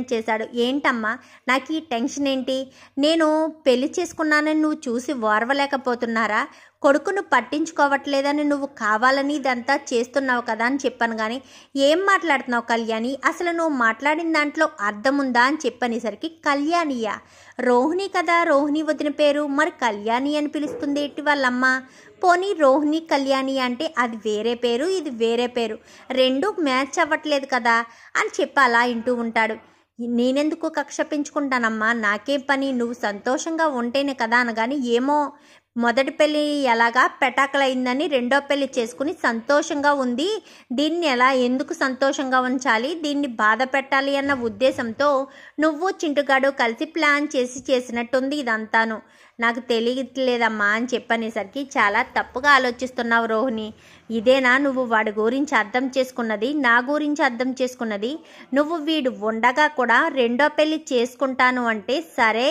చేశాడు. ఏంటమ్మా నాకు ఈ టెన్షన్ ఏంటి? నేను పెళ్లి చేసుకున్నానని నువ్వు చూసి ఓర్వలేకపోతున్నారా? కొడుకును పట్టించుకోవట్లేదని నువ్వు కావాలని ఇదంతా చేస్తున్నావు కదా అని చెప్పాను. కానీ ఏం మాట్లాడుతున్నావు కళ్యాణి? అసలు నువ్వు మాట్లాడిన దాంట్లో అర్థం ఉందా అని చెప్పనేసరికి, కళ్యాణియా? రోహిణి కదా రోహిణి వదిన పేరు, మరి కళ్యాణి అని పిలుస్తుంది ఏంటి వాళ్ళమ్మ? పోనీ రోహిణి కళ్యాణి అంటే అది వేరే పేరు, ఇది వేరే పేరు, రెండు మ్యాచ్ అవ్వట్లేదు కదా అని చెప్పి అలా వింటూ ఉంటాడు. నేనెందుకు కక్ష పెంచుకుంటానమ్మా, నాకేం పని, నువ్వు సంతోషంగా ఉంటేనే కదా అనగాని, ఏమో మొదటి పెళ్ళి ఎలాగా పెటాకులైందని రెండో పెళ్ళి చేసుకుని సంతోషంగా ఉంది, దీన్ని ఎందుకు సంతోషంగా ఉంచాలి, దీన్ని బాధ పెట్టాలి అన్న ఉద్దేశంతో నువ్వు చింటుగాడు కలిసి ప్లాన్ చేసినట్టుంది ఇదంతాను. నాకు తెలియట్లేదమ్మా అని చెప్పనేసరికి, చాలా తప్పుగా ఆలోచిస్తున్నావు రోహిణి. ఇదేనా నువ్వు వాడి గురించి అర్థం చేసుకున్నది, నా గురించి అర్థం చేసుకున్నది? నువ్వు వీడు ఉండగా కూడా రెండో పెళ్ళి చేసుకుంటాను అంటే సరే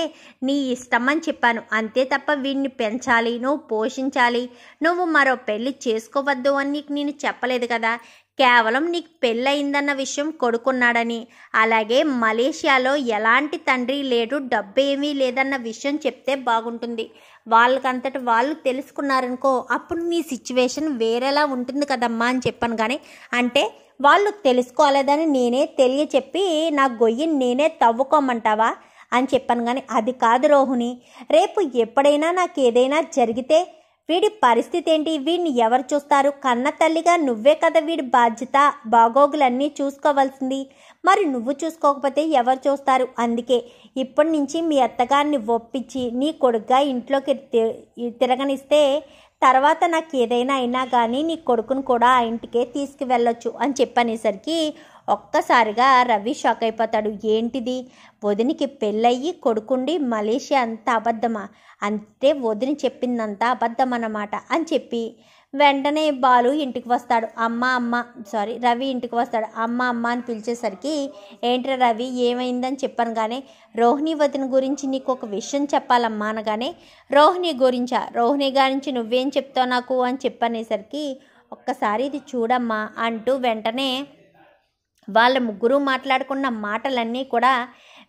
నీ ఇష్టం అని చెప్పాను, అంతే తప్ప వీడిని పెంచాలి, నువ్వు పోషించాలి, నువ్వు మరో పెళ్ళి చేసుకోవద్దు అని నీకు నేను చెప్పలేదు కదా. కేవలం నీకు పెళ్ళయిందన్న విషయం కొడుకున్నాడని, అలాగే మలేషియాలో ఎలాంటి తండ్రి లేడు, డబ్బు ఏమీ లేదన్న విషయం చెప్తే బాగుంటుంది. వాళ్ళకంతటి వాళ్ళు తెలుసుకున్నారనుకో, అప్పుడు నీ సిచ్యువేషన్ వేరేలా ఉంటుంది కదమ్మా అని చెప్పాను. కానీ అంటే వాళ్ళు తెలుసుకోలేదని నేనే తెలియచెప్పి నా గొయ్యిని నేనే తవ్వుకోమంటావా అని చెప్పాను. కానీ అది కాదు రోహిణి, రేపు ఎప్పుడైనా నాకు ఏదైనా జరిగితే వీడి పరిస్థితి ఏంటి? వీడిని ఎవరు చూస్తారు? కన్న తల్లిగా నువ్వే కదా వీడి బాధ్యత, బాగోగులన్నీ చూసుకోవాల్సింది. మరి నువ్వు చూసుకోకపోతే ఎవరు చూస్తారు? అందుకే ఇప్పటి నుంచి మీ అత్తగారిని ఒప్పించి నీ కొడుకుగా ఇంట్లోకి తిరగనిస్తే తర్వాత నాకు ఏదైనా అయినా కానీ నీ కొడుకును కూడా ఆ ఇంటికే తీసుకువెళ్ళొచ్చు అని చెప్పనేసరికి ఒక్కసారిగా రవి షాక్ అయిపోతాడు. ఏంటిది, వదినికి పెళ్ళయ్యి కొడుకుండి మలేషియా అంతా అబద్ధమా? అంటే వదిని చెప్పిందంతా అబద్ధం అన్నమాట అని చెప్పి వెంటనే బాలు ఇంటికి వస్తాడు. రవి ఇంటికి వస్తాడు. అమ్మ అని పిలిచేసరికి, ఏంట్రా రవి ఏమైందని చెప్పాను. కానీ రోహిణి వదిన గురించి నీకు ఒక విషయం చెప్పాలమ్మా అనగానే, రోహిణి గురించి నువ్వేం చెప్తావు నాకు అని చెప్పనేసరికి, ఒక్కసారి ఇది చూడమ్మా అంటూ వెంటనే వాళ్ళ ముగ్గురు మాట్లాడుకున్న మాటలన్నీ కూడా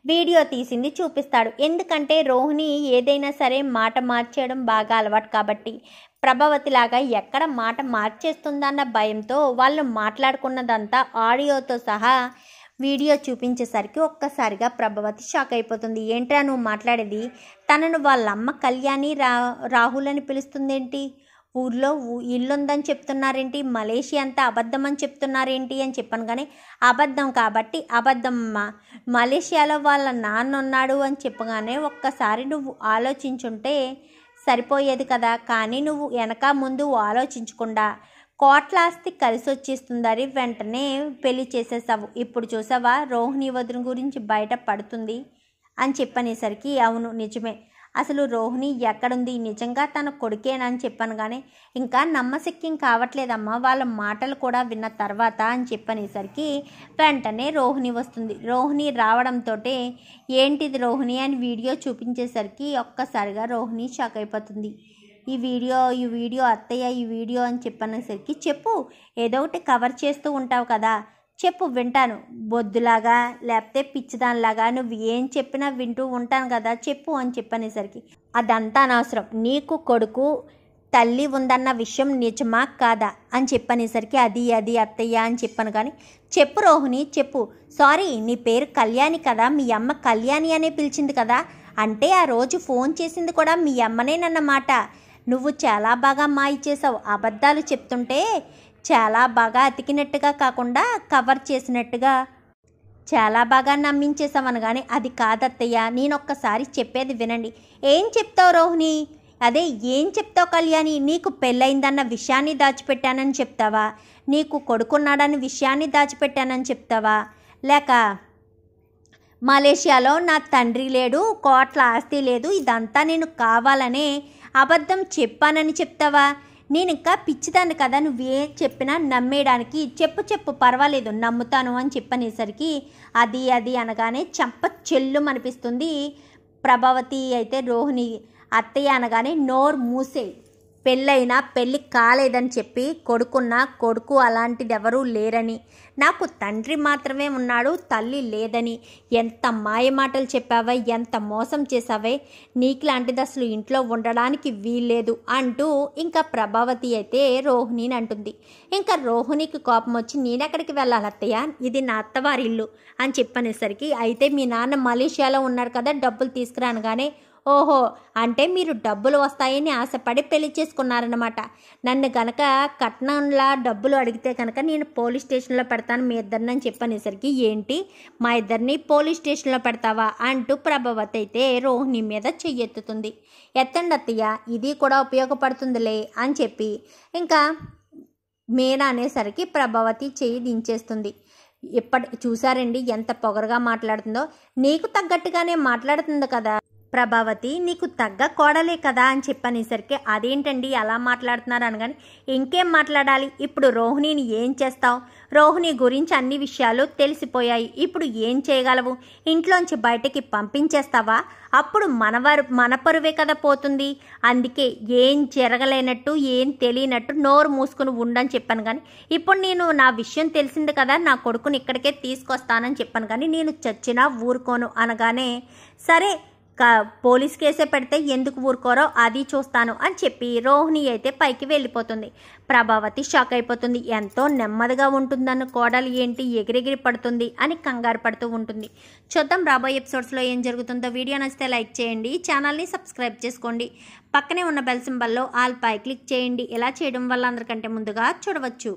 వీడియో తీసింది చూపిస్తాడు. ఎందుకంటే రోహిణి ఏదైనా సరే మాట మార్చేయడం బాగా అలవాటు కాబట్టి, ప్రభావతిలాగా ఎక్కడ మాట మార్చేస్తుందన్న భయంతో వాళ్ళు మాట్లాడుకున్నదంతా ఆడియోతో సహా వీడియో చూపించేసరికి ఒక్కసారిగా ప్రభావతి షాక్ అయిపోతుంది. ఏంట్రా నువ్వు మాట్లాడేది? తనను వాళ్ళమ్మ కళ్యాణి రాహుల్ అని పిలుస్తుందేంటి? ఊర్లో ఇల్లుందని చెప్తున్నారేంటి? మలేషియా అంతా అబద్ధం అని చెప్తున్నారేంటి అని చెప్పాను. కానీ అబద్ధం కాబట్టి అబద్ధమ్మా, మలేషియాలో వాళ్ళ నాన్న ఉన్నాడు అని చెప్పగానే ఒక్కసారి నువ్వు ఆలోచించుంటే సరిపోయేది కదా. కానీ నువ్వు వెనక ముందు ఆలోచించకుండా కోట్ల ఆస్తి కలిసి వచ్చేస్తుందని వెంటనే పెళ్లి చేసేసావు. ఇప్పుడు చూసావా రోహిణి వదిన గురించి బయట పడుతుంది అని చెప్పనేసరికి, అవును నిజమే, అసలు రోహిణి ఎక్కడుంది, నిజంగా తన కొడుకేనని చెప్పాను. కానీ ఇంకా నమ్మశక్యం కావట్లేదమ్మా వాళ్ళ మాటలు కూడా విన్న తర్వాత అని చెప్పనేసరికి వెంటనే రోహిణి వస్తుంది. రోహిణి రావడంతో ఏంటిది రోహిణి అని వీడియో చూపించేసరికి ఒక్కసారిగా రోహిణి షాక్ అయిపోతుంది. ఈ వీడియో అత్తయ్య ఈ వీడియో అని చెప్పనేసరికి, చెప్పు, ఏదో ఒకటి కవర్ చేస్తూ ఉంటావు కదా, చెప్పు వింటాను, బొద్దులాగా లేకపోతే పిచ్చిదానిలాగా నువ్వు ఏం చెప్పినా వింటూ ఉంటాను కదా, చెప్పు అని చెప్పనేసరికి, అదంతా అనవసరం, నీకు కొడుకు తల్లి ఉందన్న విషయం నిజమా కాదా అని చెప్పనేసరికి, అది అత్తయ్య అని చెప్పాను. కానీ చెప్పు రోహిణి చెప్పు. సారీ, నీ పేరు కళ్యాణి కదా, మీ అమ్మ కళ్యాణి అనే పిలిచింది కదా, అంటే ఆ రోజు ఫోన్ చేసింది కూడా మీ అమ్మనేనన్నమాట. నువ్వు చాలా బాగా మాయ చేసావు, అబద్ధాలు చెప్తుంటే చాలా బాగా అతికినట్టుగా కాకుండా కవర్ చేసినట్టుగా చాలా బాగా నమ్మించేసామని. కానీ అది కాదత్తయ్య, నేనొక్కసారి చెప్పేది వినండి. ఏం చెప్తావు రోహిణి? అదే ఏం చెప్తావు కళ్యాణి? నీకు పెళ్ళయిందన్న విషయాన్ని దాచిపెట్టానని చెప్తావా? నీకు కొడుకున్నాడని విషయాన్ని దాచిపెట్టానని చెప్తావా? లేక మలేషియాలో నా తండ్రి లేడు, కోట్ల ఆస్తి లేదు, ఇదంతా నేను కావాలనే అబద్ధం చెప్పానని చెప్తావా? నేను ఇంకా పిచ్చిదాన్ని కదా, నువ్వే చెప్పినా నమ్మేయడానికి. చెప్పు పర్వాలేదు నమ్ముతాను అని చెప్పనేసరికి, అది అనగానే చెంప చెల్లు అనిపిస్తుంది ప్రభావతి. అయితే రోహిణి అత్తయ్య అనగానే నోరు మూసే, పెళ్ళైనా పెళ్ళి కాలేదని చెప్పి కొడుకు అలాంటిది ఎవరూ లేరని, నాకు తండ్రి మాత్రమే ఉన్నాడు, తల్లి లేదని, ఎంత మాయమాటలు చెప్పావే, ఎంత మోసం చేసావే, నీకులాంటిది అసలు ఇంట్లో ఉండడానికి వీల్లేదు అంటూ ఇంకా ప్రభావతి అయితే రోహిణిని అంటుంది. ఇంకా రోహిణికి కోపం వచ్చి, నేనెక్కడికి వెళ్ళాలి అత్తయ్య, ఇది నా అత్తవారి ఇల్లు అని చెప్పనేసరికి, అయితే మీ నాన్న మలేషియాలో ఉన్నారు కదా, డబ్బులు తీసుకురానగానే, ఓహో అంటే మీరు డబ్బులు వస్తాయని ఆశపడి పెళ్లి చేసుకున్నారన్నమాట. నన్ను గనక కట్నంలా డబ్బులు అడిగితే కనుక నేను పోలీస్ స్టేషన్లో పెడతాను మీ ఇద్దరిని అని చెప్పనేసరికి, ఏంటి మా ఇద్దరిని పోలీస్ స్టేషన్లో పెడతావా అంటూ ప్రభావతి అయితే రోహిణి మీద చెయ్యెత్తుతుంది. ఎత్తండి అత్తయ్య, ఇది కూడా ఉపయోగపడుతుందిలే అని చెప్పి ఇంకా మీరా అనేసరికి ప్రభావతి చెయ్యి దించేస్తుంది. చూసారండి ఎంత పొగరుగా మాట్లాడుతుందో, నీకు తగ్గట్టుగానే మాట్లాడుతుంది కదా ప్రభావతి, నీకు తగ్గ కోడలే కదా అని చెప్పనేసరికి, అదేంటండి అలా మాట్లాడుతున్నారు అనగానే, ఇంకేం మాట్లాడాలి, ఇప్పుడు రోహిణిని ఏం చేస్తావు, రోహిణి గురించి అన్ని విషయాలు తెలిసిపోయాయి, ఇప్పుడు ఏం చేయగలవు, ఇంట్లోంచి బయటకి పంపించేస్తావా, అప్పుడు మన పరువే కదా పోతుంది, అందుకే ఏం జరగలేనట్టు ఏం తెలియనట్టు నోరు మూసుకుని ఉండని చెప్పాను. కానీ ఇప్పుడు నేను నా విషయం తెలిసింది కదా, నా కొడుకుని ఇక్కడికే తీసుకొస్తానని చెప్పాను, కానీ నేను చచ్చినా ఊరుకోను అనగానే, సరే పోలీస్ కేసే పెడితే ఎందుకు ఊరుకోరో అది చూస్తాను అని చెప్పి రోహిణి అయితే పైకి వెళ్ళిపోతుంది. ప్రభావతి షాక్ అయిపోతుంది. ఎంతో నెమ్మదిగా ఉంటుందన్న కోడలు ఏంటి ఎగిరెగిరి పడుతుంది అని కంగారు పడుతూ ఉంటుంది. చూద్దాం రాబోయే ఎపిసోడ్స్లో ఏం జరుగుతుందో. వీడియో నచ్చితే లైక్ చేయండి, ఛానల్ని సబ్స్క్రైబ్ చేసుకోండి, పక్కనే ఉన్న బెల్ సింబల్లో ఆల్ పై క్లిక్ చేయండి. ఇలా చేయడం వల్ల అందరికంటే ముందుగా చూడవచ్చు.